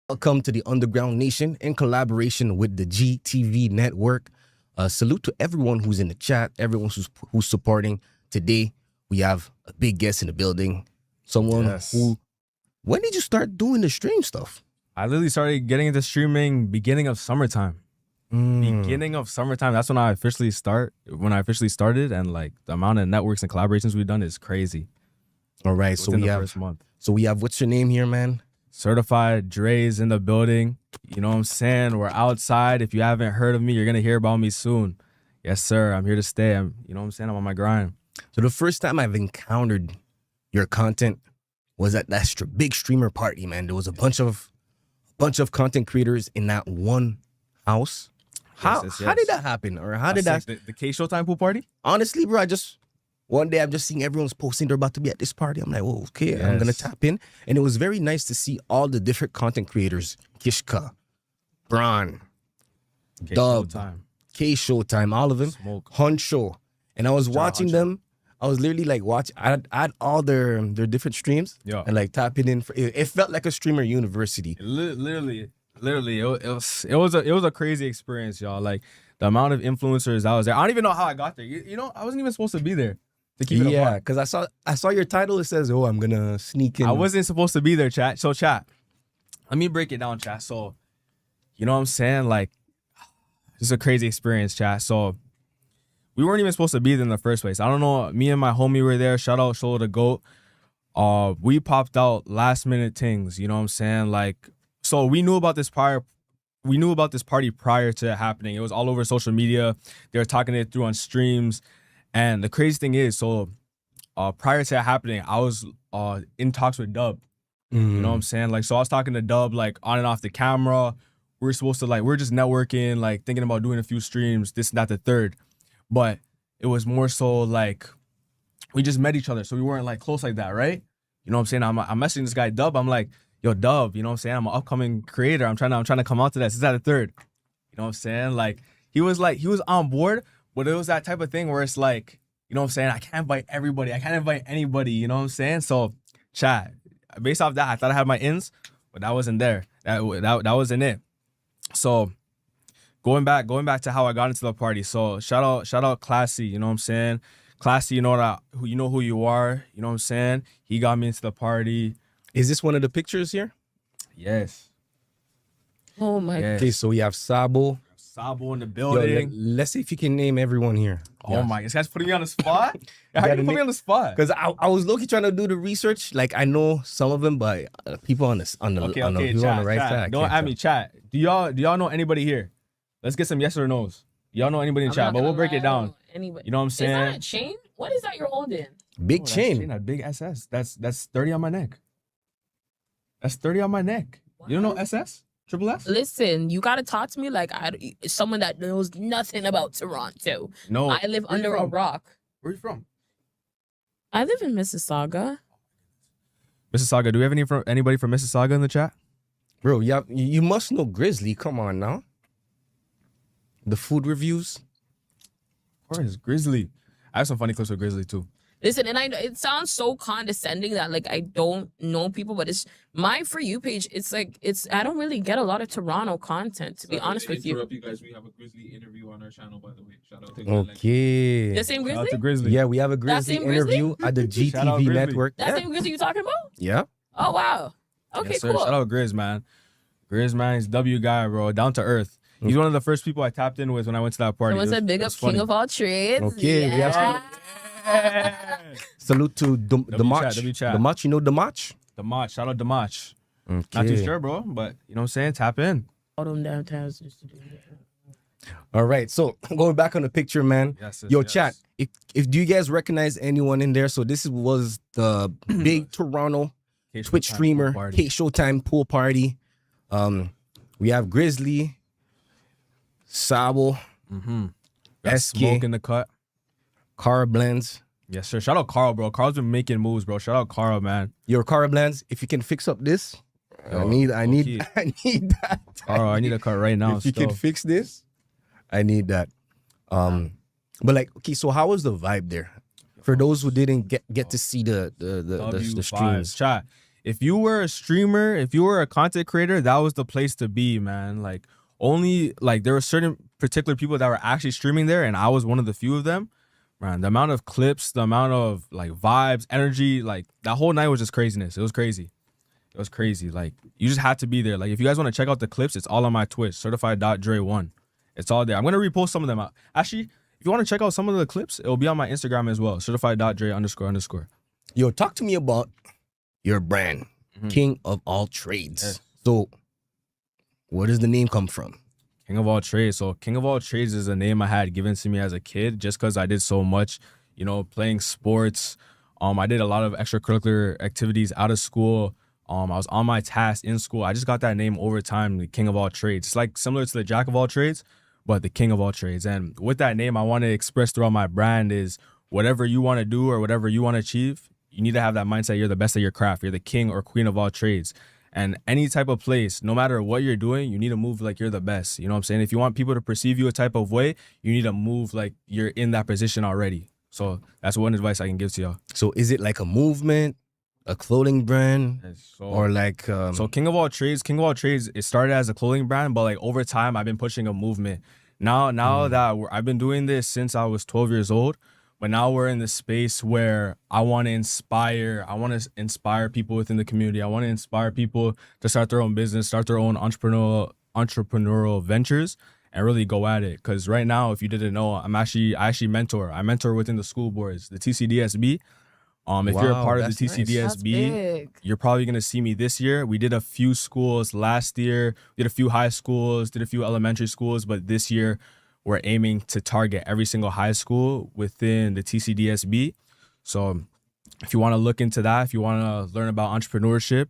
Welcome to the Undergroundnation in collaboration with the GTV Network. Salute to everyone who's in the chat, everyone who's supporting. Today, we have a big guest in the building. Someone who, when did you start doing the stream stuff? I literally started getting into streaming beginning of summertime. Beginning of summertime. That's when I officially started, and like the amount of networks and collaborations we've done is crazy. All right, so we have first month. So we have, what's your name here, man? Certified Dre's in the building. You know what I'm saying? We're outside. If you haven't heard of me, you're gonna hear about me soon. Yes, sir. I'm here to stay. You know what I'm saying? I'm on my grind. So the first time I've encountered your content was at that big streamer party, man. There was a bunch of content creators in that one house. How did that happen? Or how did that? The K Showtime pool party? Honestly, bro, one day I'm just seeing everyone's posting they're about to be at this party. I'm like, whoa, okay, I'm going to tap in. And it was very nice to see all the different content creators. Kishka, Bron, Dub, K Showtime, all of them. Smoke. Huncho. And I was watching them. I was literally like I had all their different streams and like tapping in. It felt like a streamer university. Literally, it was a crazy experience, y'all. Like the amount of influencers I was there. I don't even know how I got there. You know, I wasn't even supposed to be there. Yeah, because I saw your title. It says, "Oh, I'm gonna sneak in." I wasn't supposed to be there, chat. So, chat. Let me break it down, chat. So, you know what I'm saying? Like, this is a crazy experience, chat. So, we weren't even supposed to be there in the first place. I don't know. Me and my homie were there. Shout out, Shoulder the Goat. We popped out last minute things. You know what I'm saying? Like, so we knew about this prior. We knew about this party prior to it happening. It was all over social media. They were talking it through on streams. And the crazy thing is, so prior to that happening, I was in talks with Dub. You know what I'm saying? Like, so I was talking to Dub, like, on and off the camera. We were supposed to, like, we're just networking, like, thinking about doing a few streams, this and that, the third. But it was more so, like, we just met each other, so we weren't, like, close like that, right? You know what I'm saying? I'm messaging this guy, Dub. I'm like, yo, Dub, you know what I'm saying? I'm an upcoming creator. I'm trying to come out to that. This is that the third. You know what I'm saying? Like, he was on board. But it was that type of thing where it's like, you know what I'm saying? I can't invite everybody. I can't invite anybody. You know what I'm saying? So, chat, based off that, I thought I had my ins, but that wasn't there. That wasn't it. So, going back to how I got into the party. So, shout out Classy. You know what I'm saying? Classy, you know who you are. You know what I'm saying? He got me into the party. Is this one of the pictures here? Yes. Oh my. Yes. Okay, so we have Sabo. Sabo in the building. Let's see if you can name everyone here. Oh my, this guy's putting me on the spot? How you put me on the spot? Because I was low-key trying to do the research. Like, I know some of them, but people on the right side. Don't at me, chat. Do y'all know anybody here? Let's get some yes or no's. Y'all know anybody in chat, but we'll break it down. Anybody. You know what I'm saying? Is that a chain? What is that you're holding? Big chain. That big SS. That's 30 on my neck. That's 30 on my neck. What? You don't know SS? Triple S? Listen, you gotta talk to me like someone that knows nothing about Toronto. No. I live under a rock. Where are you from? I live in Mississauga. Mississauga. Do we have anybody from Mississauga in the chat? Bro, you must know Grizzly. Come on now. The food reviews. Of course, Grizzly. I have some funny clips with Grizzly too. Listen, and I know it sounds so condescending that like I don't know people, but it's my For You page. It's like I don't really get a lot of Toronto content, to be honest with you. You guys, we have a Grizzly interview on our channel, by the way. Shout out to Okay. The same Grizzly? Shout out to Grizzly. Yeah, we have a Grizzly interview at the GTV Network. That same Grizzly you talking about? Yeah. Oh wow. Okay, yes, sir. cool. Shout out Grizz, man. Grizz, man, he's W guy, bro. Down to earth. He's one of the first people I tapped in with when I went to that party. Someone said big up Kingofalltrades. Okay, yeah. we have salute to the March. The March, you know the March? The March. Shout out the March. Okay. Not too sure, bro, but you know what I'm saying? Tap in. All them downtowns used to do that. All right, so going back on the picture, man. Yes, chat. If do you guys recognize anyone in there? So this was the big Toronto Twitch streamer K Showtime pool party. We have Grizzly, Sabo, SK, Smoke in the cut. Cara Blends. Yes, sir. Shout out Carl, bro. Carl's been making moves, bro. Shout out Carl, man. Your Cara Blends, if you can fix up this, I need that. Carl, I need a cut right now. If you can fix this, I need that. But like, okay, so how was the vibe there? For those who didn't get to see the streams. Chat. if you were a streamer, if you were a content creator, that was the place to be, man. Like only like there were certain particular people that were actually streaming there, and I was one of the few of them. Man, the amount of clips, the amount of like vibes, energy, like that whole night was just craziness. It was crazy. It was crazy. Like you just had to be there. Like if you guys want to check out the clips, it's all on my Twitch, certified.dre1. It's all there. I'm gonna repost some of them out. Actually, if you want to check out some of the clips, it'll be on my Instagram as well, certified.dre__. Yo, talk to me about your brand, King of All Trades. Yes. So, where does the name come from? King of All Trades. So King of All Trades is a name I had given to me as a kid just because I did so much, you know, playing sports. I did a lot of extracurricular activities out of school. I was on my task in school. I just got that name over time, the King of All Trades. It's like similar to the Jack of All Trades, but the King of All Trades. And with that name, I want to express throughout my brand is whatever you want to do or whatever you want to achieve, you need to have that mindset you're the best at your craft. You're the king or queen of all trades. And any type of place, no matter what you're doing, you need to move like you're the best. You know what I'm saying? If you want people to perceive you a type of way, you need to move like you're in that position already. So that's one advice I can give to y'all. So, is it like a movement, a clothing brand, or like? So King of All Trades, it started as a clothing brand, but like over time, I've been pushing a movement. Now that I've been doing this since I was 12 years old, but now we're in the space where I want to inspire people within the community. I want to inspire people to start their own business, start their own entrepreneurial ventures, and really go at it. Because right now, if you didn't know, I actually mentor. I mentor within the school boards, the TCDSB. If you're a part of the TCDSB, you're probably going to see me this year. We did a few schools last year, did a few high schools, did a few elementary schools, but this year we're aiming to target every single high school within the TCDSB. So if you want to look into that, if you want to learn about entrepreneurship,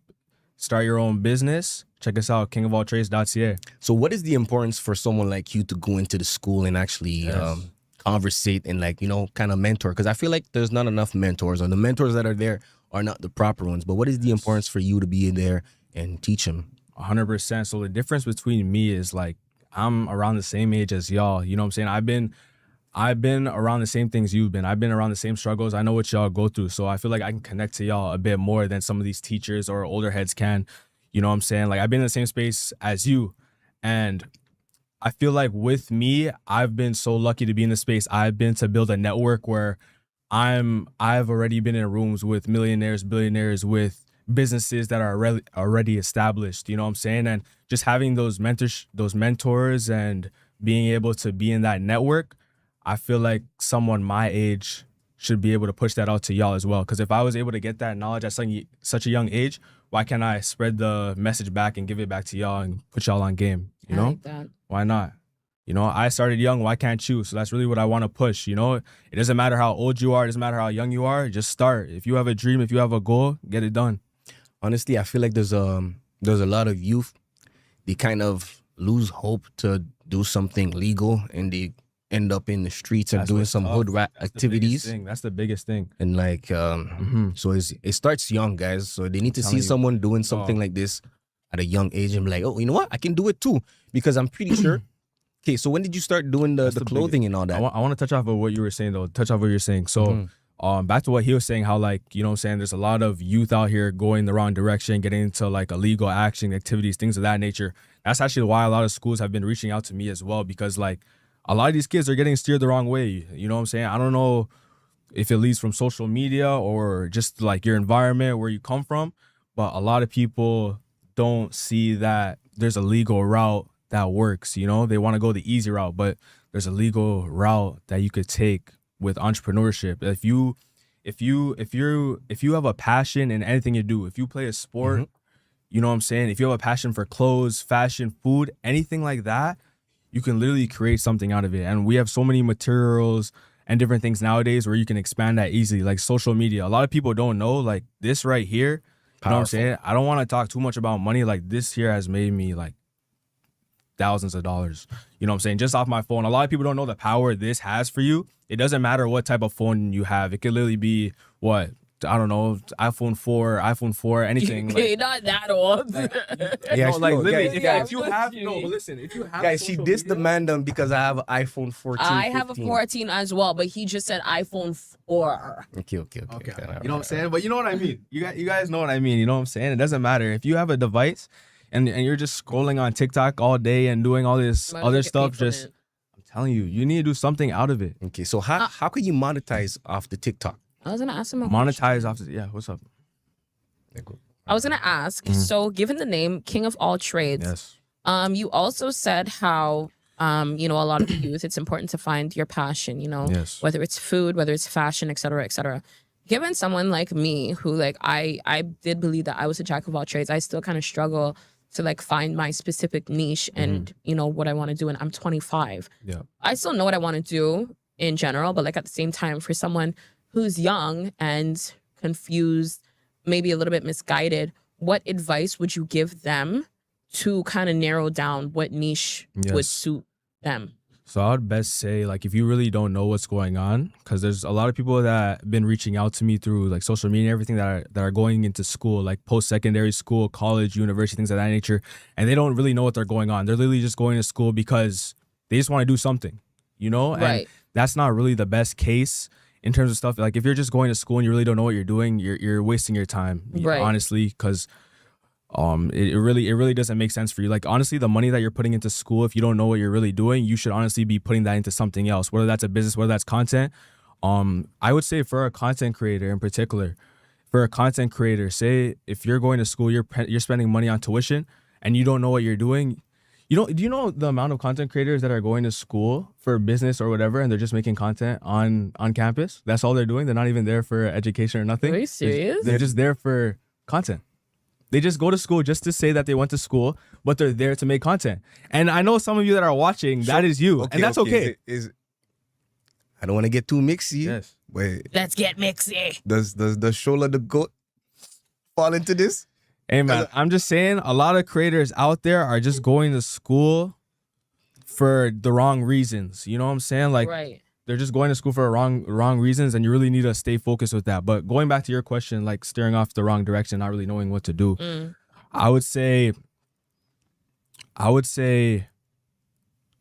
start your own business, check us out, Kingofalltrades.ca. So what is the importance for someone like you to go into the school and actually conversate and like, you know, kind of mentor? Because I feel like there's not enough mentors, or the mentors that are there are not the proper ones. But what is the importance for you to be in there and teach them? 100%. So the difference between me is like, I'm around the same age as y'all. You know what I'm saying? I've been around the same things you've been. I've been around the same struggles. I know what y'all go through. So I feel like I can connect to y'all a bit more than some of these teachers or older heads can. You know what I'm saying? Like I've been in the same space as you. And I feel like with me, I've been so lucky to be in the space. I've been to build a network where I've already been in rooms with millionaires, billionaires, with businesses that are already established, you know what I'm saying? And just having those mentors and being able to be in that network, I feel like someone my age should be able to push that out to y'all as well. Because if I was able to get that knowledge at such a young age, why can't I spread the message back and give it back to y'all and put y'all on game, you know? like that. Why not? You know, I started young, why can't you? So that's really what I want to push, you know? It doesn't matter how old you are, it doesn't matter how young you are, just start. If you have a dream, if you have a goal, get it done. Honestly, I feel like there's a lot of youth, they kind of lose hope to do something legal and they end up in the streets and doing some hood rat activities. That's the biggest thing. And like, so it starts young, guys. So they need to see someone doing something like this at a young age and be like, oh, you know what? I can do it too. Because I'm pretty sure. Okay, so when did you start doing the clothing and all that? I want to touch off of what you were saying, though. So back to what he was saying, how like, you know what I'm saying, there's a lot of youth out here going the wrong direction, getting into like illegal action, activities, things of that nature. That's actually why a lot of schools have been reaching out to me as well, because like a lot of these kids are getting steered the wrong way. You know what I'm saying? I don't know if it leads from social media or just like your environment where you come from, but a lot of people don't see that there's a legal route that works. You know, they want to go the easy route, but there's a legal route that you could take with entrepreneurship. If you have a passion in anything you do, if you play a sport, you know what I'm saying? If you have a passion for clothes, fashion, food, anything like that, you can literally create something out of it. And we have so many materials and different things nowadays where you can expand that easily, like social media. A lot of people don't know, like this right here, you know what I'm saying? I don't want to talk too much about money. Like this here has made me like thousands of dollars, you know what I'm saying? Just off my phone. A lot of people don't know the power this has for you. It doesn't matter what type of phone you have. It could literally be what? I don't know, iPhone 4, anything. Okay, not that old. Yeah, No, like no, literally, guys, if you have no, but listen, if you have guys, she social dissed the media- man them because I have an iPhone 14. I have a 15. 14 as well, but he just said iPhone 4. Okay. Okay, you know what I'm saying? But you know what I mean. You guys know what I mean. You know what I'm saying? It doesn't matter if you have a device, and you're just scrolling on TikTok all day and doing all this Might as well other get stuff. paid from Just it. I'm telling you, you need to do something out of it. Okay, so how can you monetize off the TikTok? I was gonna ask him a Monetize off. Yeah, what's up? I was gonna ask. Mm-hmm. So, given the name King of All Trades, Yes. you also said how you know, a lot of the youth, it's important to find your passion. You know, Yes. whether it's food, whether it's fashion, et cetera, et cetera. Given someone like me, who like I did believe that I was a jack of all trades, I still kind of struggle to like find my specific niche and you know what I want to do. And I'm 25. Yeah. I still know what I want to do in general, but like at the same time, for someone who's young and confused, maybe a little bit misguided, what advice would you give them to kind of narrow down what niche would Yes. suit them? So I would best say, like, if you really don't know what's going on, because there's a lot of people that have been reaching out to me through like social media and everything that are going into school, like post-secondary school, college, university, things of that nature, and they don't really know what they're going on. They're literally just going to school because they just want to do something, you know? And Right. that's not really the best case in terms of stuff. Like, if you're just going to school and you really don't know what you're doing, you're wasting your time, Right. honestly, because it really doesn't make sense for you. Like, honestly, the money that you're putting into school, if you don't know what you're really doing, you should honestly be putting that into something else, whether that's a business, whether that's content. I would say for a content creator in particular, say if you're going to school, you're spending money on tuition and you don't know what you're doing. Do you know the amount of content creators that are going to school for business or whatever, and they're just making content on campus? That's all they're doing. They're not even there for education or nothing. Are you serious? They're just there for content. They just go to school just to say that they went to school, but they're there to make content. And I know some of you that are watching, that is you, and that's okay. I don't want to get too mixy. Yes. But Let's get mixy. does the shoulder the goat fall into this? Hey man, I'm just saying, a lot of creators out there are just going to school for the wrong reasons. You know what I'm saying? Like, Right. they're just going to school for wrong reasons, and you really need to stay focused with that. But going back to your question, like steering off the wrong direction, not really knowing what to do, I would say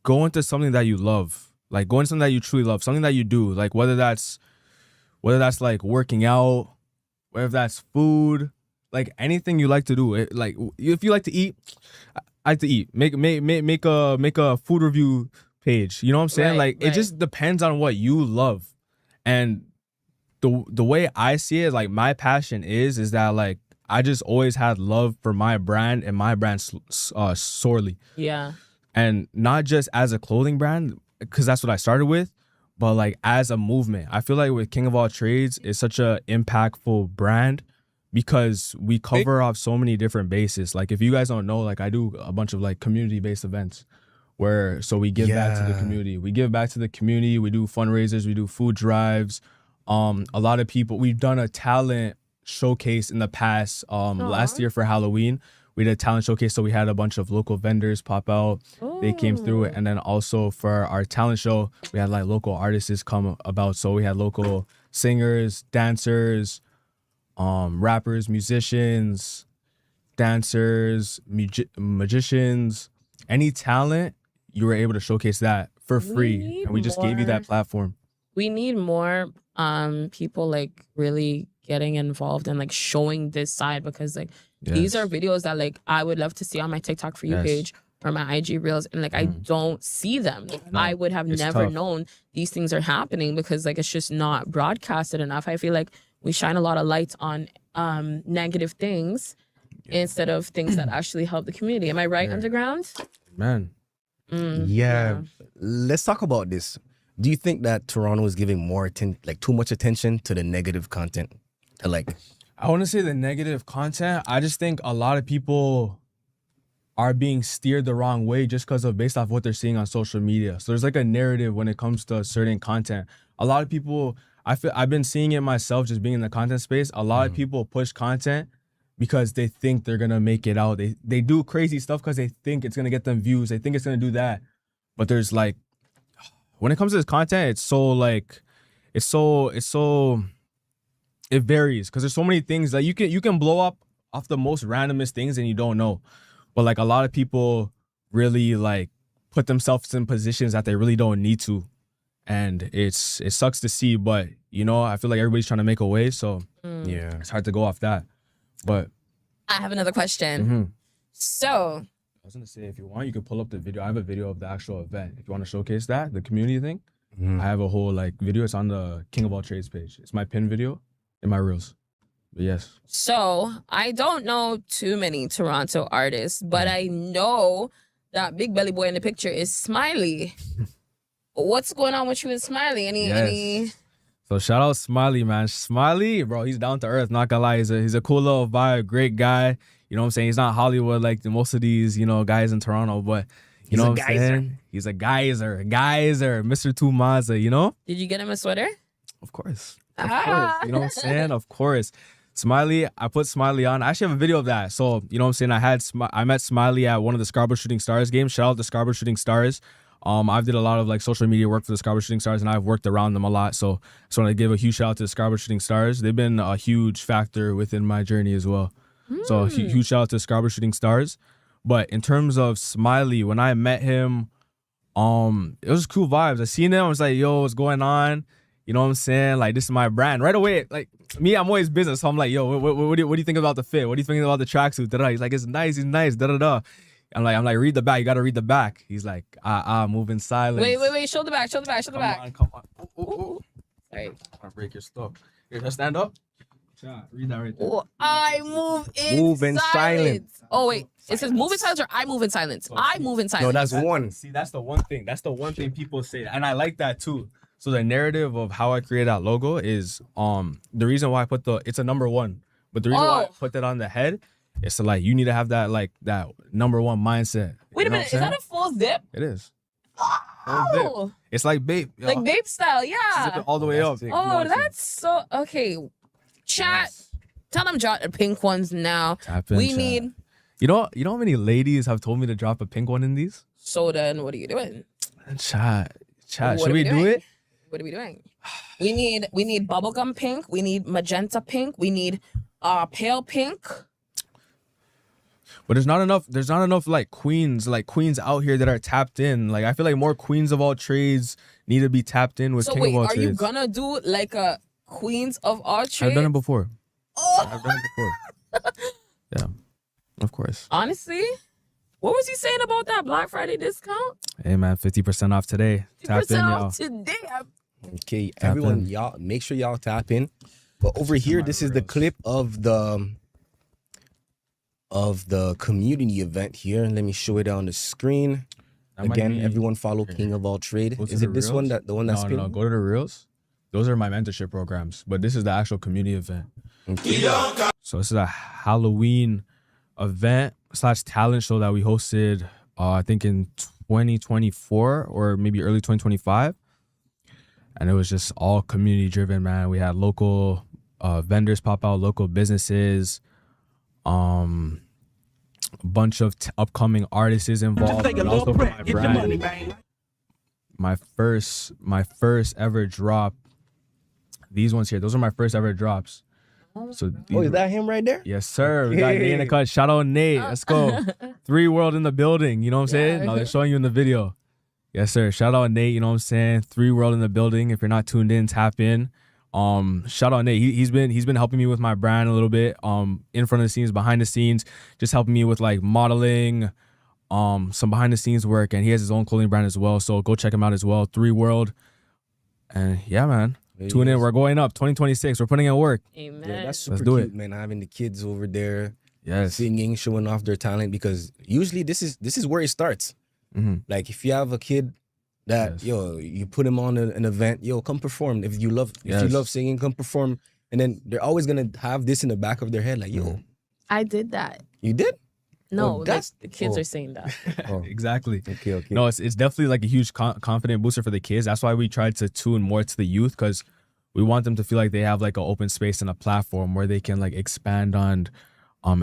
go into something that you love. Like, go into something that you truly love, something that you do. Like, whether that's like working out, whether that's food, like anything you like to do. Like, if you like to eat, I like to eat. Make a food review page. You know what I'm saying? Right, Like, it just depends on what you love. And the way I see it, like, my passion is that, like, I just always had love for my brand and my brand sorely. Yeah. And not just as a clothing brand, because that's what I started with, but like as a movement. I feel like with King of All Trades, it's such a impactful brand because we cover off so many different bases. Like, if you guys don't know, like, I do a bunch of like community-based events so we give back to the community. We give back to the community. We do fundraisers. We do food drives. A lot of people, we've done a talent showcase in the past. Last year for Halloween, we did a talent showcase. So we had a bunch of local vendors pop out. They came through. And then also for our talent show, we had like local artists come about. So we had local singers, dancers, rappers, musicians, dancers, magicians, any talent, you were able to showcase that for free. And we just gave you that platform. We need more people like really getting involved and like showing this side, because like these are videos that like I would love to see on my TikTok For You page or my IG reels, and like I don't see them. Like, I would have never known these things are happening because like it's just not broadcasted enough. I feel like we shine a lot of lights on negative things instead of things that actually help the community. Am I right, Underground? Man. Yeah. Let's talk about this. Do you think that Toronto is giving more too much attention to the negative content? To like, I want to say the negative content. I just think a lot of people are being steered the wrong way just based off what they're seeing on social media. So there's like a narrative when it comes to certain content. A lot of people, I've been seeing it myself just being in the content space. A lot of people push content because they think they're gonna make it out. They do crazy stuff because they think it's gonna get them views. They think it's gonna do that. But there's like, when it comes to this content, it's so It varies because there's so many things that you can blow up off the most randomest things and you don't know. But like a lot of people really like put themselves in positions that they really don't need to. And it sucks to see, but you know, I feel like everybody's trying to make a way, so Yeah. it's hard to go off that. But I have another question. mhm. So, I was gonna say, if you want, you could pull up the video. I have a video of the actual event. If you want to showcase that, the community thing, I have a whole like video. It's on the King of All Trades page. It's my pin video in my reels. But yes. so I don't know too many Toronto artists, but I know that big belly boy in the picture is Smiley. What's going on with you and Smiley? Any? So shout out Smiley, man. Smiley, bro, he's down to earth. Not gonna lie, he's a cool little vibe, great guy. You know what I'm saying? He's not Hollywood like most of these, you know, guys in Toronto, but you know what I'm saying? He's a geyser, Mr. Tumaza, you know? Did you get him a sweater? Of course. You know what I'm saying? Of course. Smiley, I put Smiley on. I actually have a video of that. So, you know what I'm saying? I met Smiley at one of the Scarborough Shooting Stars games. Shout out to Scarborough Shooting Stars. I've did a lot of like social media work for the Scarborough Shooting Stars, and I've worked around them a lot. So I just want to give a huge shout out to the Scarborough Shooting Stars. They've been a huge factor within my journey as well. So huge shout out to Scarborough Shooting Stars. But in terms of Smiley, when I met him, it was cool vibes. I seen him, I was like, yo, what's going on? You know what I'm saying? Like, this is my brand. Right away, like me, I'm always business. So I'm like, yo, what do you think about the fit? What do you think about the tracksuit? He's like, it's nice, he's nice, da-da-da. I'm like, read the back. You gotta read the back. He's like, move in silence. Wait. Show the back. Come on. Ooh. Sorry. I'll break your stuff. Here, just stand up. Read that right there. Oh, I move in silence. Oh, wait. It says move in silence or I move in silence? I move in silence. No, that's one. See, that's the one thing. That's the one thing people say. And I like that too. So the narrative of how I created that logo is the reason why I put it's a number one. But the reason why I put that on the head is to like, you need to have that like that number one mindset. Wait a minute, is that a full zip? It is. Oh, it's like babe. like babe style, yeah. Zip it all the way up. Oh, that's so okay. Chat, tell them drop the pink ones now. We need. You know how many ladies have told me to drop a pink one in these? So then, what are you doing? Chat. Should we do it? What are we doing? We need bubblegum pink. We need magenta pink. We need pale pink. But there's not enough like queens out here that are tapped in. Like I feel like more queens of all trades need to be tapped in with King of all Trades. So wait, are you gonna do like a queens of all trades? I've done it before. Oh. I've done it before. Yeah, of course. Honestly, what was he saying about that Black Friday discount? Hey man, 50% off today. Tap in, y'all. Today. Okay, everyone, y'all make sure y'all tap in. But over here, this is the clip of the community event here. Let me show it on the screen. Again, everyone follow King of All Trade. Is it this one, the one that's pinned? No, go to the reels. Those are my mentorship programs, but this is the actual community event. Okay. So this is a Halloween event / talent show that we hosted, I think in 2024 or maybe early 2025. And it was just all community driven, man. We had local vendors pop out, local businesses, a bunch of upcoming artists involved. And also for my brand, my first ever drop. These ones here, those are my first ever drops. So is that him right there? Yes, sir. We got Nate in the cut. Shout out Nate. Let's go. 3 World in the building. You know what I'm saying? No, they're showing you in the video. Yes, sir. Shout out Nate. You know what I'm saying? 3 World in the building. If you're not tuned in, tap in. Shout out Nate. He's been helping me with my brand a little bit. In front of the scenes, behind the scenes, just helping me with like modeling, some behind the scenes work, and he has his own clothing brand as well. So go check him out as well. 3 World. And yeah, man. Tune in. We're going up 2026. We're putting in work. Amen. Yeah, that's super Let's do cute, it. man. Having the kids over there, Yes. singing, showing off their talent, because usually this is where it starts. Mm-hmm. Like if you have a kid that you put him on an event, come perform. If you love singing, come perform. And then they're always gonna have this in the back of their head, like I did that. you did. No, that's the kids are saying that. Exactly. Okay. No, it's definitely like a huge confident booster for the kids. That's why we tried to tune more to the youth, because we want them to feel like they have like an open space and a platform where they can like expand on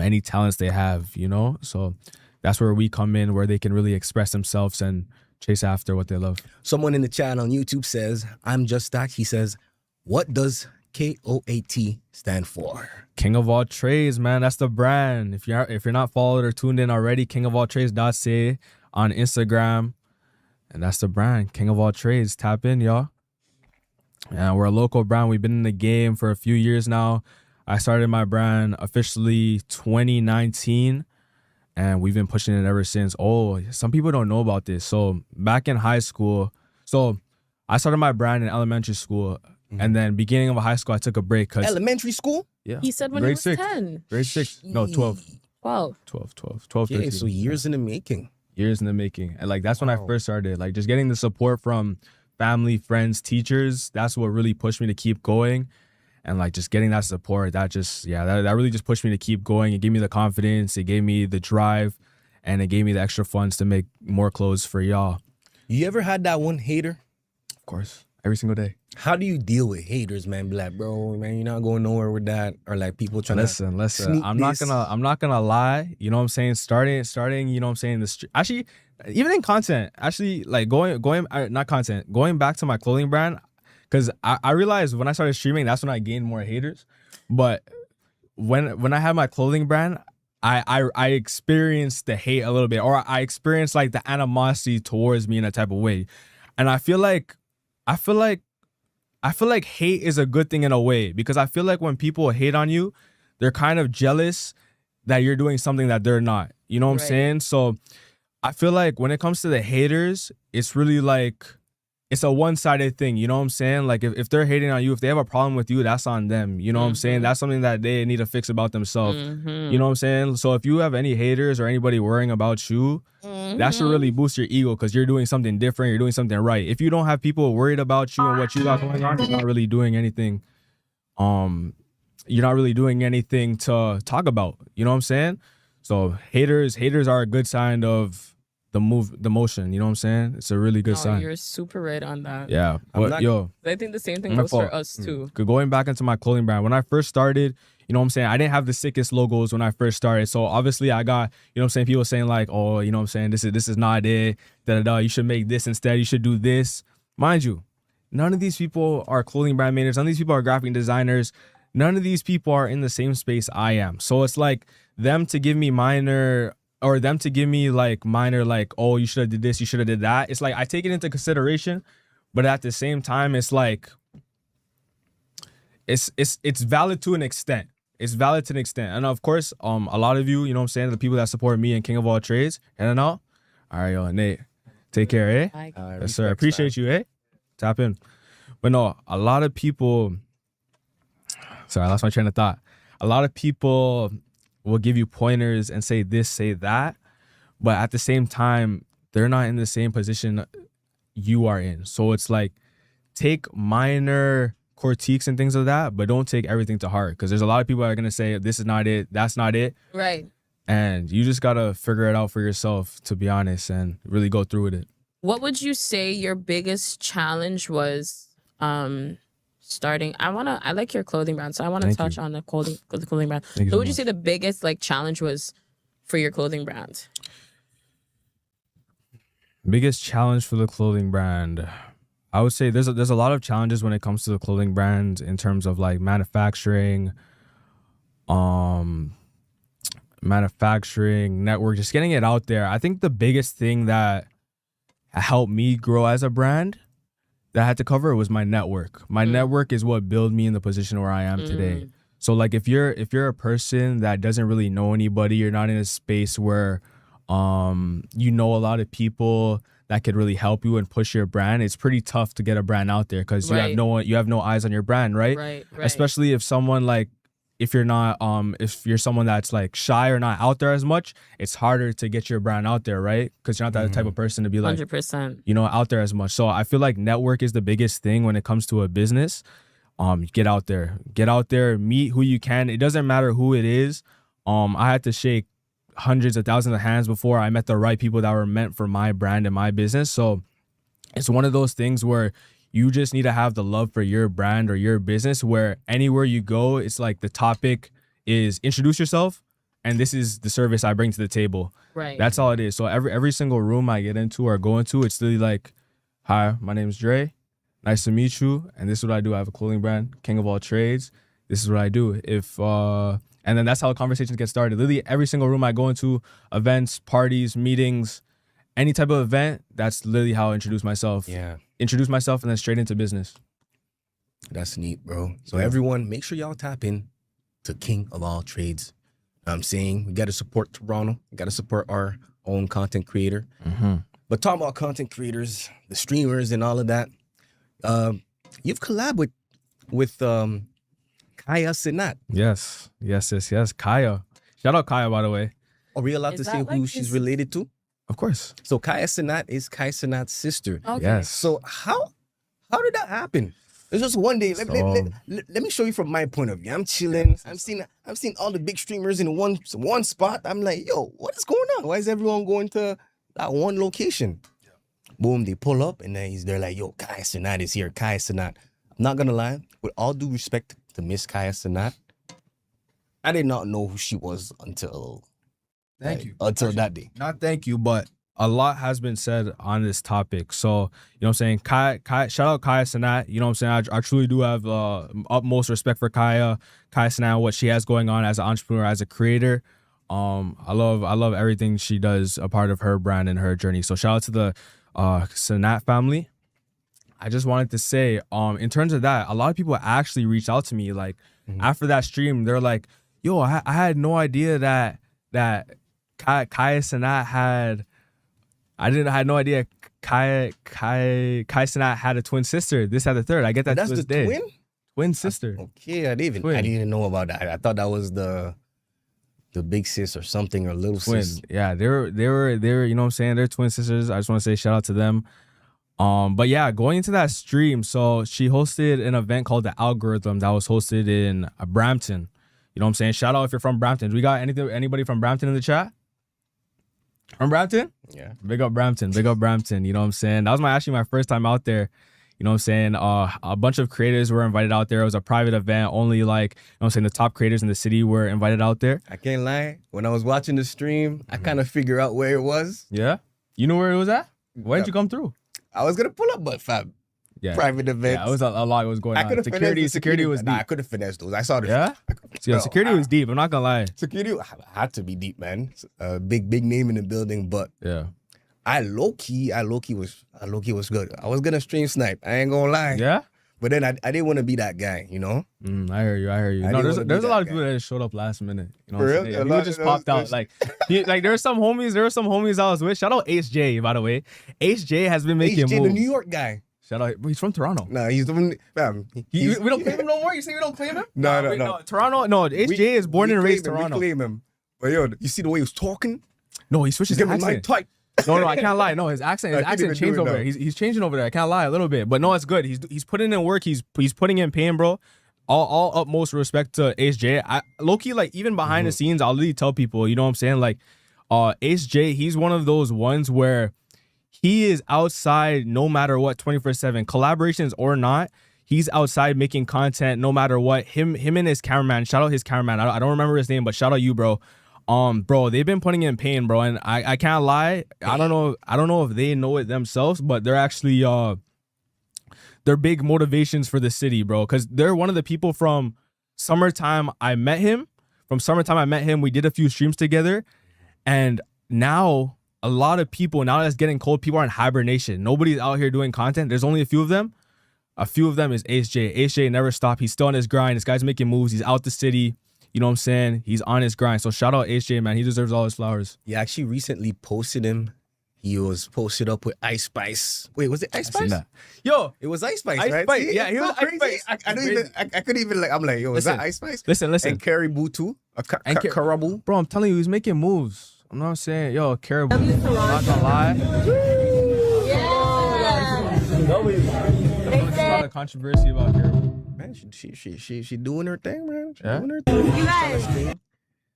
any talents they have, you know? So that's where we come in, where they can really express themselves and chase after what they love. Someone in the chat on YouTube says, I'm just stacked. He says, what does KOAT stand for? King of all trades, man. That's the brand. If you're not followed or tuned in already, Kingofalltrades.ca on Instagram. And that's the brand. King of all trades. Tap in, y'all. And we're a local brand. We've been in the game for a few years now. I started my brand officially 2019. And we've been pushing it ever since. Oh, some people don't know about this. So back in high school, so I started my brand in elementary school. And then beginning of high school, I took a break. Elementary school? Yeah. He said when Grade he was 6. 10. Grade 6. No, 12. 12. 12, Yeah, 13. so years in the making. Years in the making. And like that's when I Wow. first started. Like just getting the support from family, friends, teachers. That's what really pushed me to keep going. And like just getting that support, that really just pushed me to keep going. It gave me the confidence, it gave me the drive, and it gave me the extra funds to make more clothes for y'all. You ever had that one hater? Of course. Every single day. How do you deal with haters, man? Be like, bro, man, you're not going nowhere with that. Or like people trying Listen. sneak I'm not this. gonna lie. You know what I'm saying? Starting, you know what I'm saying? Actually, even in content, actually like going not content, going back to my clothing brand, because I realized when I started streaming, that's when I gained more haters. But when I had my clothing brand, I experienced the hate a little bit, or I experienced like the animosity towards me in a type of way. And I feel like hate is a good thing in a way, because I feel like when people hate on you, they're kind of jealous that you're doing something that they're not. You know what I'm Right. saying? So I feel like when it comes to the haters, it's really like, it's a one-sided thing. You know what I'm saying? Like if they're hating on you, if they have a problem with you, that's on them. You know what I'm saying? That's something that they need to fix about themselves. You know what I'm saying? So if you have any haters or anybody worrying about you, that should really boost your ego, because you're doing something different. You're doing something right. If you don't have people worried about you and what you got going on, you're not really doing anything. You're not really doing anything to talk about. You know what I'm saying? So haters are a good sign of the motion. You know what I'm saying? It's a really good No, sign. you're super right on that. Yeah. I'm But not- yo, I think the same thing My goes for fault. us too. going back into my clothing brand, when I first started, you know what I'm saying, I didn't have the sickest logos when I first started. So obviously I got, you know what I'm saying, people saying like, oh, you know what I'm saying, this is not it, you should make this instead, you should do this. Mind you, none of these people are clothing brand managers, none of these people are graphic designers, none of these people are in the same space I am. So it's like them to give me minor, like, oh, you should have did this, you should have did that. It's like I take it into consideration, but at the same time, it's like it's valid to an extent. It's valid to an extent. And of course, a lot of you, you know what I'm saying, the people that support me and King of all trades, and all. All right, yo, Nate, take care, eh? Like, Yes, sir. Appreciate you, eh? Tap in. But no, a lot of people, sorry, I lost my train of thought. A lot of people will give you pointers and say this, say that, but at the same time, they're not in the same position you are in. So it's like, take minor critiques and things of that, but don't take everything to heart, because there's a lot of people that are going to say, this is not it, that's not it. right. And you just got to figure it out for yourself, to be honest, and really go through with it. What would you say your biggest challenge was starting? I like your clothing brand, so I want to Thank touch you. on the clothing brand. Thank you What so would you much. say the biggest like challenge was for your clothing brand? Biggest challenge for the clothing brand, I would say there's a lot of challenges when it comes to the clothing brand in terms of like manufacturing, network, just getting it out there. I think the biggest thing that helped me grow as a brand that I had to cover was my network. My network is what built me in the position where I am today. So like if you're a person that doesn't really know anybody, you're not in a space where you know a lot of people that could really help you and push your brand, it's pretty tough to get a brand out there, because Right. you have no eyes on your brand, right? Right. Especially if someone like, if you're not if you're someone that's like shy or not out there as much, it's harder to get your brand out there, right? Because you're not that type of person to be like 100%. out there as much. So I feel like network is the biggest thing when it comes to a business. Get out there, meet who you can. It doesn't matter who it is. I had to shake hundreds of thousands of hands before I met the right people that were meant for my brand and my business. So it's one of those things where you just need to have the love for your brand or your business, where anywhere you go, it's like the topic is introduce yourself, and this is the service I bring to the table. Right. That's all it is. So every single room I get into or go into, it's really like, hi, my name's Dre. Nice to meet you. And this is what I do. I have a clothing brand, King of All Trades. This is what I do. And then that's how conversations get started. Literally every single room I go into, events, parties, meetings, any type of event, that's literally how I introduce myself. Yeah. Introduce myself and then straight into business. That's neat, bro. So everyone, make sure y'all tap in to King of All Trades. I'm saying we got to support Toronto. We got to support our own content creator. But talking about content creators, the streamers and all of that, you've collabed with Kaya Sinat. Yes. Kaya. Shout out Kaya, by the way. Are we allowed Is to that say like who she's his- related to? Of course. So Kaya Sinat is Kaya Sinat's sister. Okay. Yes. So how did that happen? It's just one day. Let me show you from my point of view. I'm chilling. I'm seeing all the big streamers in one spot. I'm like, yo, what is going on? Why is everyone going to that one location? Boom, they pull up and then they're like, yo, Kaya Sinat is here. Kaya Sinat. I'm not gonna lie, with all due respect to Miss Kaya Sinat, I did not know who she was until that day. Not thank you, but a lot has been said on this topic. So, you know what I'm saying? Kaya, shout out Kaya Sinat. You know what I'm saying? I truly do have utmost respect for Kaya Sinat, what she has going on as an entrepreneur, as a creator. I love everything she does, a part of her brand and her journey. So shout out to the Sinat family. I just wanted to say, in terms of that, a lot of people actually reached out to me like after that stream. They're like, yo, I had no idea that Kaya Sinat had. I had no idea Kaya Sinat had a twin sister. This, that, the third. I get that. That's to this the day. twin? Twin sister. Okay, I didn't even know about that. I thought that was the big sis or something, or little Twin. sis. Yeah, they were, you know what I'm saying? They're twin sisters. I just want to say shout out to them. But yeah, going into that stream, so she hosted an event called The Algorithm that was hosted in Brampton. You know what I'm saying? Shout out if you're from Brampton. Do we got anybody from Brampton in the chat? From Brampton? Yeah. Big up Brampton. You know what I'm saying? That was actually my first time out there. You know what I'm saying? A bunch of creators were invited out there. It was a private event. Only you know what I'm saying, the top creators in the city were invited out there. I can't lie. When I was watching the stream, I kind of figured out where it was. Yeah? You know where it was at? Why didn't you come through? I was gonna pull up, but fam, Yeah. private events. Yeah, it was a lot was going I could on. have Security was deep. Nah, I could have finessed those. I saw the Yeah? Yeah, security was deep. I'm not gonna lie. Security had to be deep, man. Big name in the building, but Yeah. I low key was good. I was gonna stream snipe. I ain't gonna lie. Yeah? But then I didn't want to be that guy, you know. I hear you. I No, didn't wanna there's be a lot of that people that just showed up last minute. You know For what I'm real? saying? A People lot- just there was- popped out. Like there were some homies I was with. Shout out Ace J, by the way. Ace J has been making HJ, moves. the New York guy. Shout out. He's from Toronto. Nah, he's the one. Fam, We don't claim him no more? You say we don't claim him? No. Wait, Toronto. No, Ace J is born and raised Toronto. We claim him. But yo, you see the way he was talking? No, he switches He's his giving my accent. type. No, I can't lie. No, his accent I couldn't even do changed it over now. there. He's changing over there. I can't lie a little bit, but no, it's good. He's putting in work. He's putting in pain, bro. All utmost respect to Ace J. Low key, like even behind the scenes, I'll literally tell people. You know what I'm saying? Like, Ace J. He's one of those ones where he is outside no matter what, 24/7, collaborations or not. He's outside making content no matter what. Him and his cameraman. Shout out his cameraman. I don't remember his name, but shout out you, bro. Bro, they've been putting in pain, bro, and I can't lie. I don't know if they know it themselves, but they're actually they're big motivations for the city, bro, because they're one of the people from summertime I met him. We did a few streams together, and now a lot of people, now that it's getting cold, people are in hibernation. Nobody's out here doing content. There's only a few of them. A few of them is Ace J. Ace J never stopped. He's still on his grind. This guy's making moves. He's out the city. You know what I'm saying? He's on his grind. So shout out Ace J, man. He deserves all his flowers. Yeah, actually recently posted him. He was posted up with Ice Spice. Wait, was it Ice Spice? Yo, It was Ice Spice, Ice right? Spice, See? yeah, he It's was so Ice crazy. Spice. I couldn't even like. I'm like, yo, is Listen, that Ice Spice? listen. And Caribou too. And Caribou. Bro, I'm telling you, he's making moves. I'm not saying, yo, Caribou. I'm not gonna lie. There's a lot of controversy about Caribou. Man, she doing her thing, man. She Yeah? doing her thing.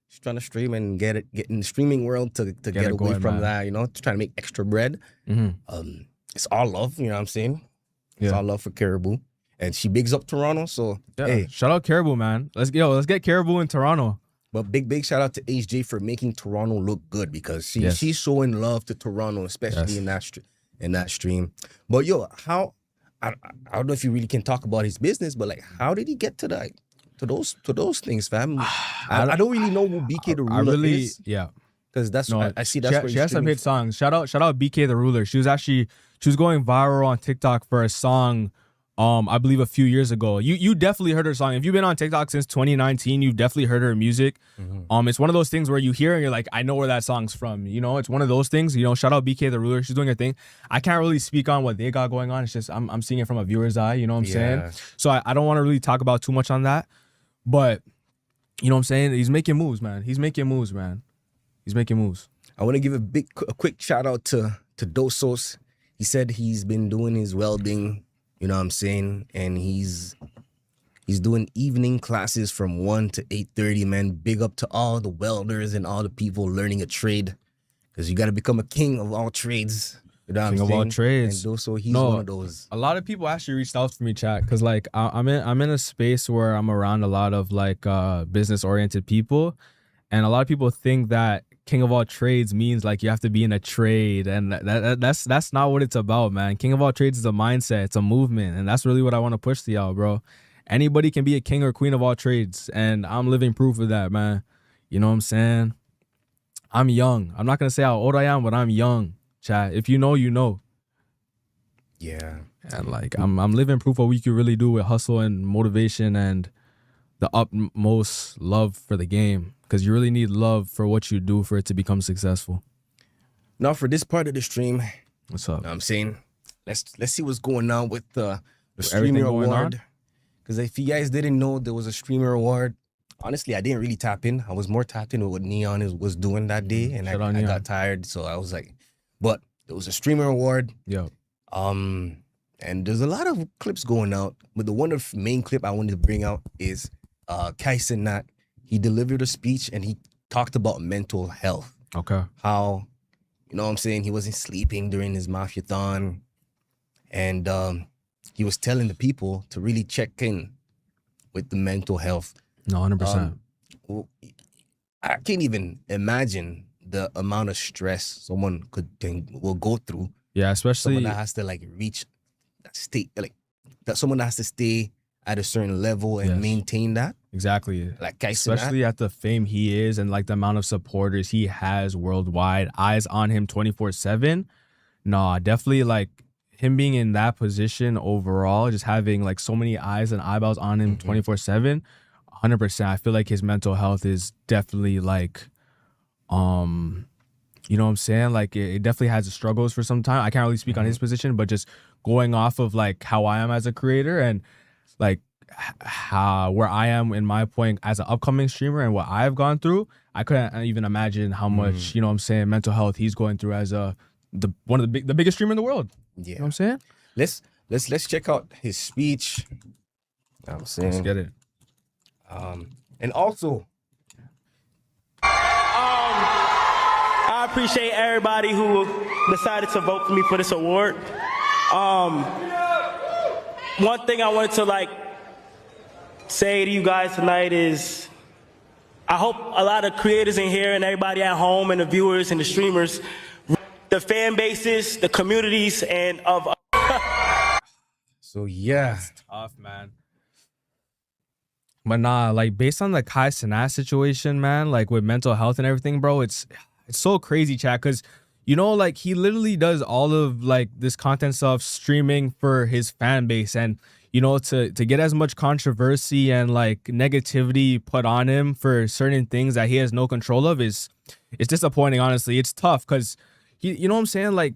She's trying to stream and get in the streaming world to get it away going, from man. that, you know, to try to make extra bread. It's all love, you know what I'm saying? It's Yeah. all love for Caribou. And she bigs up Toronto, so Yeah. hey. Shout out Caribou, man. Let's get Caribou in Toronto. But big shout out to HJ for making Toronto look good, because Yes. she's showing love to Toronto, especially Yes. in that stream. But yo, how I don't know if you really can talk about his business, but like, how did he get to that? To those things, fam. I don't really know who BK the Ruler is. Yeah. Because that's No, I see that's where she has some streaming hit songs. Shout out BK the Ruler. She was going viral on TikTok for a song, I believe a few years ago. You definitely heard her song. If you've been on TikTok since 2019, you've definitely heard her music. It's one of those things where you hear and you're like, I know where that song's from. You know, it's one of those things. You know, shout out BK the Ruler. She's doing her thing. I can't really speak on what they got going on. It's just I'm seeing it from a viewer's eye. You know what I'm saying? So I don't want to really talk about too much on that. But you know what I'm saying? He's making moves, man. He's making moves. I want to give a quick shout out to Dosos. He said he's been doing his welding, you know what I'm saying, and he's doing evening classes from 1 to 8:30, man. Big up to all the welders and all the people learning a trade, because you got to become a king of all trades. You know what I'm saying? King of all trades. And Doso, he's one of those. A lot of people actually reached out to me, chat, because like I'm in a space where I'm around a lot of like business oriented people, and a lot of people think that King of all trades means like you have to be in a trade, and that's not what it's about, man. King of all trades is a mindset, it's a movement, and that's really what I want to push to y'all, bro. Anybody can be a king or queen of all trades, and I'm living proof of that, man. You know what I'm saying? I'm young. I'm not gonna say how old I am, but I'm young, chat. If you know, you know. Yeah. And like I'm living proof of what you can really do with hustle and motivation and the utmost love for the game, because you really need love for what you do for it to become successful. Now for this part of the stream, What's up? you know what I'm saying, let's see what's going on with the everything streamer going award. Because if you guys didn't know there was a streamer award, honestly, I didn't really tap in. I was more tapped in with what Neon was doing that day, and I got tired, so I was like, but there was a streamer award. Yeah. And there's a lot of clips going out, but the one main clip I wanted to bring out is Kai Cenat. He delivered a speech and he talked about mental health. Okay. How, you know what I'm saying, he wasn't sleeping during his mafia-thon, and he was telling the people to really check in with the mental health. No, 100%. I can't even imagine the amount of stress someone will go through. Yeah, especially someone that has to like reach that state, like that someone that has to stay at a certain level and maintain that. Exactly. Like especially at the fame he is and like the amount of supporters he has worldwide, eyes on him 24/7. Nah, definitely like him being in that position overall, just having like so many eyes and eyeballs on him 24/7. 100%. I feel like his mental health is definitely like, you know what I'm saying? Like it definitely has its struggles for some time. I can't really speak on his position, but just going off of like how I am as a creator and like how where I am in my point as an upcoming streamer and what I've gone through, I couldn't even imagine how much, you know what I'm saying, mental health he's going through as one of the biggest streamer in the world. Yeah. You know what I'm saying? Let's check out his speech. You know what I'm saying? Let's get it. And also, I appreciate everybody who decided to vote for me for this award. One thing I wanted to like say to you guys tonight is I hope a lot of creators in here and everybody at home and the viewers and the streamers, the fan bases, the communities, and of so yeah. It's tough, man. But nah, like based on the Kai Cenat situation, man, like with mental health and everything, bro, it's so crazy, chat, because you know, like he literally does all of like this content stuff streaming for his fan base, and you know, to get as much controversy and like negativity put on him for certain things that he has no control of it's disappointing. Honestly, it's tough because you know what I'm saying, like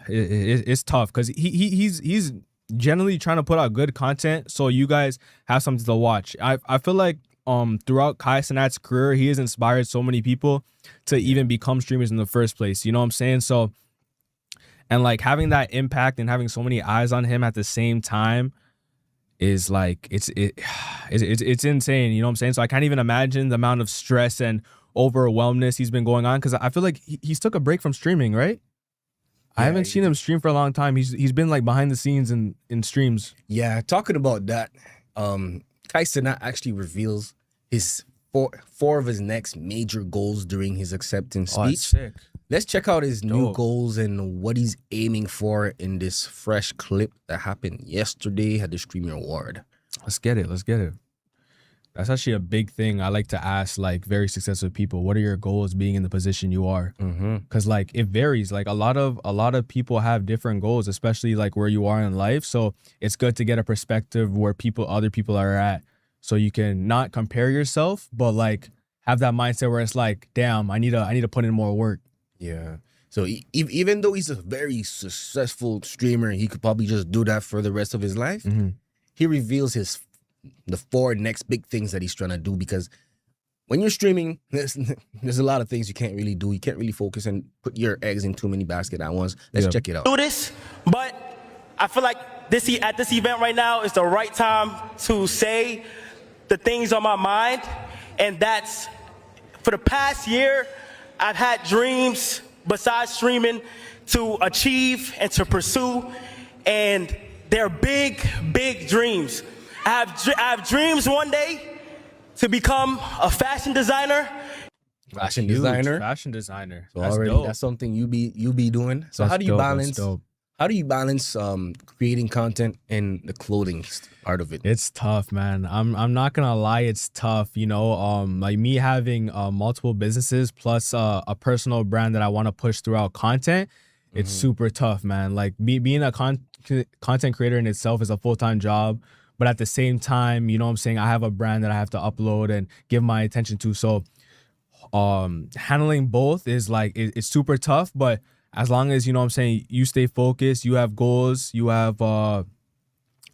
it's tough because he's generally trying to put out good content so you guys have something to watch. I feel like throughout Kai Cenat's career, he has inspired so many people to even become streamers in the first place. You know what I'm saying? So, and like having that impact and having so many eyes on him at the same time is like it's insane. You know what I'm saying? So I can't even imagine the amount of stress and overwhelmness he's been going on, because I feel like he's took a break from streaming, right? I haven't seen him stream for a long time. He's been like behind the scenes in streams. Yeah, talking about that, Kai Cenat actually reveals his four of his next major goals during his acceptance speech. That's sick. Let's check out his new Dope. goals and what he's aiming for in this fresh clip that happened yesterday at the Streamer Award. Let's get it. Let's get it. That's actually a big thing I like to ask, like, very successful people. What are your goals being in the position you are? Because like it varies. Like a lot of people have different goals, especially like where you are in life. So it's good to get a perspective where other people are at, so you can not compare yourself, but like have that mindset where it's like, damn, I need to put in more work. Yeah. So even though he's a very successful streamer, he could probably just do that for the rest of his life. He reveals the 4 next big things that he's trying to do, because when you're streaming, there's a lot of things you can't really do. You can't really focus and put your eggs in too many baskets at once. Let's check it out. Do this, but I feel like at this event right now is the right time to say the things on my mind, and that's for the past year, I've had dreams besides streaming to achieve and to pursue, and they're big, big dreams. I have dreams one day to become a fashion designer. Fashion Huge designer. Fashion designer. So That's already dope. that's something you be doing. So That's how do you dope, balance? that's dope. How do you balance creating content and the clothing part of it? It's tough, man. I'm not gonna lie, it's tough. You know, like me having multiple businesses plus a personal brand that I want to push throughout content. It's super tough, man. Like being a content creator in itself is a full-time job, but at the same time, you know what I'm saying, I have a brand that I have to upload and give my attention to. So handling both is like it's super tough, but as long as, you know what I'm saying, you stay focused, you have goals, you have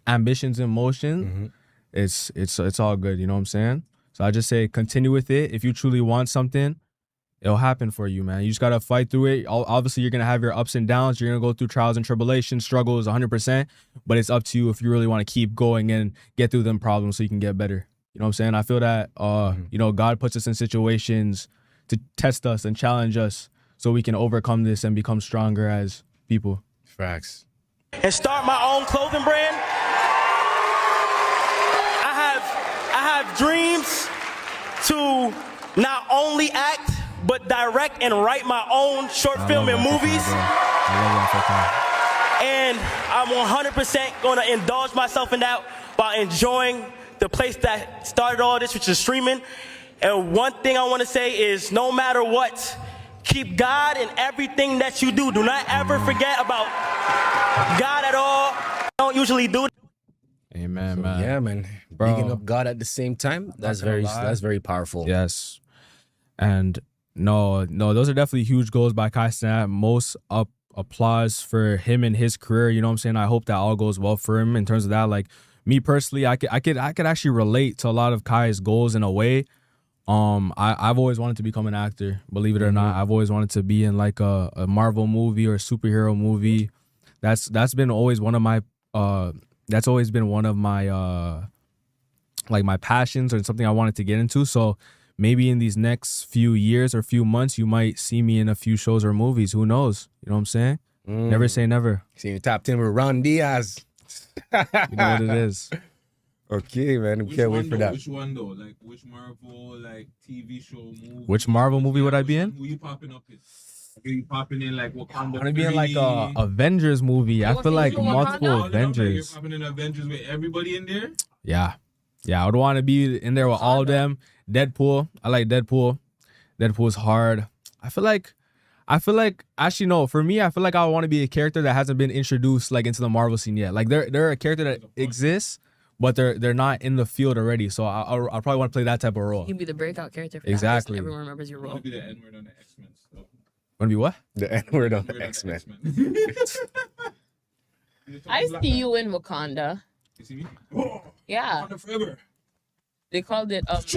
ambitions in motion, it's all good, you know what I'm saying? So I just say continue with it. If you truly want something, it'll happen for you, man. You just gotta fight through it. Obviously, you're gonna have your ups and downs. You're gonna go through trials and tribulations, struggles 100%, but it's up to you if you really want to keep going and get through them problems so you can get better. You know what I'm saying? I feel that, you know, God puts us in situations to test us and challenge us so we can overcome this and become stronger as people. Facts. And start my own clothing brand. I have dreams to not only act, but direct and write my own short film and movies. And I'm 100% going to indulge myself in that while enjoying the place that started all this, which is streaming. And one thing I want to say is, no matter what, keep God in everything that you do. Do not ever forget about God at all. I don't usually do it. Amen, man. Yeah, man. Bro. Bigging up God at the same time. That's very powerful. Yes. And no, those are definitely huge goals by Kai Cenat. Most applause for him and his career. You know what I'm saying? I hope that all goes well for him in terms of that. Like me personally, I could actually relate to a lot of Kai's goals in a way. I've always wanted to become an actor, believe it or not. I've always wanted to be in like a Marvel movie or a superhero movie. That's been always one of my like my passions or something I wanted to get into. So maybe in these next few years or few months, you might see me in a few shows or movies. Who knows? You know what I'm saying? Never say never. See you tapped in with Ron Diaz. You know what it is. Okay, man. We can't wait for that. Which one though? Like which Marvel like TV show movie? Which Marvel movie would I be in? Who you popping up in? Are you popping in like Wakanda? I'm gonna be in like a Avengers movie. I feel like multiple Avengers. You're popping in Avengers with everybody in there? Yeah. I would want to be in there with all of them. Deadpool. I like Deadpool. Deadpool's hard. I feel like actually no, for me, I feel like I want to be a character that hasn't been introduced like into the Marvel scene yet. Like they're a character that exists, but they're not in the field already. So I'll probably want to play that type of role. You'd be the breakout character for Exactly. that. Everyone remembers your You role. want to be the N-word on the X-Men stuff. Wanna be what? The N-word on N-word the X-Men. I see you in Wakanda. You see me? Oh, Yeah. Wakanda forever. They called it